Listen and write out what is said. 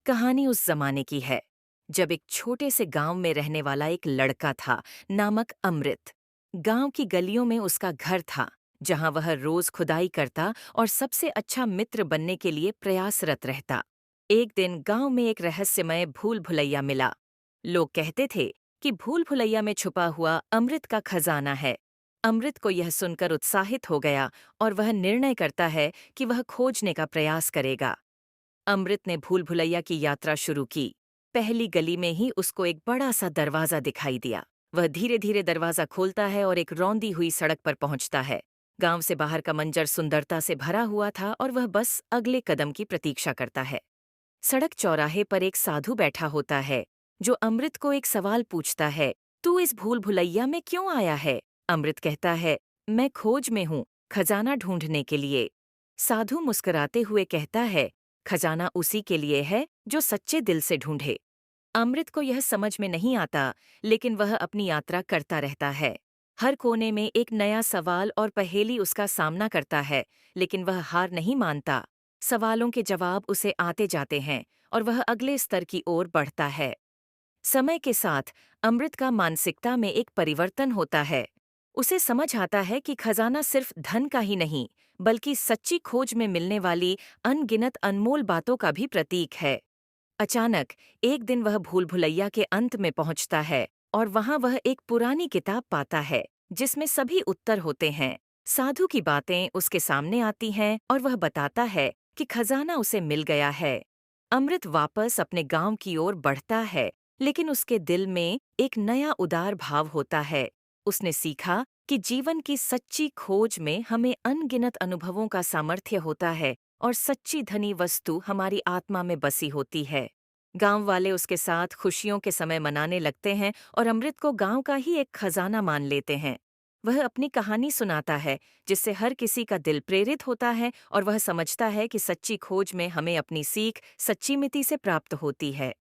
कहानी उस जमाने की है जब एक छोटे से गांव में रहने वाला एक लड़का था नामक अमृत। गांव की गलियों में उसका घर था जहां वह रोज खुदाई करता और सबसे अच्छा मित्र बनने के लिए प्रयासरत रहता। एक दिन गांव में एक रहस्यमय भूल भुलैया मिला। लोग कहते थे कि भूल भुलैया में छुपा हुआ अमृत का खजाना है। अमृत को यह सुनकर उत्साहित हो गया और वह निर्णय करता है कि वह खोजने का प्रयास करेगा। अमृत ने भूल भुलैया की यात्रा शुरू की। पहली गली में ही उसको एक बड़ा सा दरवाजा दिखाई दिया। वह धीरे धीरे दरवाजा खोलता है और एक रौंदी हुई सड़क पर पहुंचता है। गांव से बाहर का मंजर सुंदरता से भरा हुआ था और वह बस अगले कदम की प्रतीक्षा करता है। सड़क चौराहे पर एक साधु बैठा होता है जो अमृत को एक सवाल पूछता है, तू इस भूल भुलैया में क्यों आया है? अमृत कहता है, मैं खोज में हूँ, खजाना ढूंढने के लिए। साधु मुस्कुराते हुए कहता है, खजाना उसी के लिए है जो सच्चे दिल से ढूंढे। अमृत को यह समझ में नहीं आता, लेकिन वह अपनी यात्रा करता रहता है। हर कोने में एक नया सवाल और पहेली उसका सामना करता है, लेकिन वह हार नहीं मानता। सवालों के जवाब उसे आते जाते हैं और वह अगले स्तर की ओर बढ़ता है। समय के साथ अमृत का मानसिकता में एक परिवर्तन होता है। उसे समझ आता है कि खजाना सिर्फ धन का ही नहीं, बल्कि सच्ची खोज में मिलने वाली अनगिनत अनमोल बातों का भी प्रतीक है। अचानक एक दिन वह भूल भुलैया के अंत में पहुंचता है और वहां वह एक पुरानी किताब पाता है जिसमें सभी उत्तर होते हैं। साधु की बातें उसके सामने आती हैं और वह बताता है कि खजाना उसे मिल गया है। अमृत वापस अपने गांव की ओर बढ़ता है, लेकिन उसके दिल में एक नया उदार भाव होता है। उसने सीखा कि जीवन की सच्ची खोज में हमें अनगिनत अनुभवों का सामर्थ्य होता है और सच्ची धनी वस्तु हमारी आत्मा में बसी होती है। गांव वाले उसके साथ खुशियों के समय मनाने लगते हैं और अमृत को गांव का ही एक खजाना मान लेते हैं। वह अपनी कहानी सुनाता है जिससे हर किसी का दिल प्रेरित होता है और वह समझता है कि सच्ची खोज में हमें अपनी सीख सच्ची मिति से प्राप्त होती है।